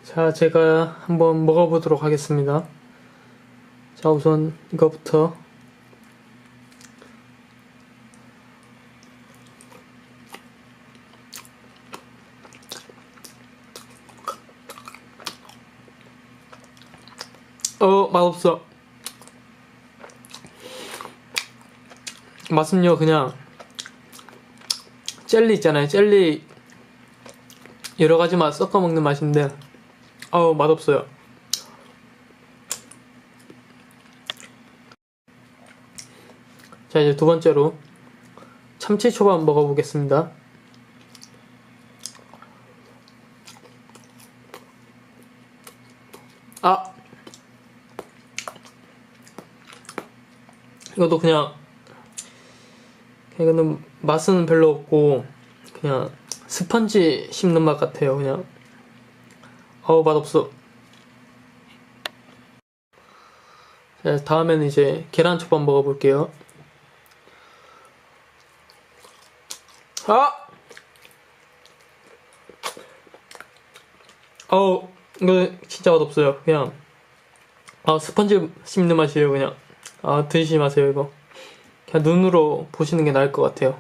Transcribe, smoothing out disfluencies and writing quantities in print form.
자, 제가 한번 먹어보도록 하겠습니다. 자, 우선 이거부터. 맛없어. 맛은요, 그냥 젤리 있잖아요. 젤리 여러가지 맛 섞어 먹는 맛인데 맛없어요. 자, 이제 두 번째로 참치초밥 먹어보겠습니다. 이것도 그냥 이거는 맛은 별로 없고 그냥 스펀지 씹는 맛 같아요. 그냥 맛없어. 자, 다음에는 이제 계란초밥 먹어볼게요. 이거 진짜 맛없어요. 그냥 스펀지 씹는 맛이에요. 그냥 드시지 마세요. 이거 그냥 눈으로 보시는 게 나을 것 같아요.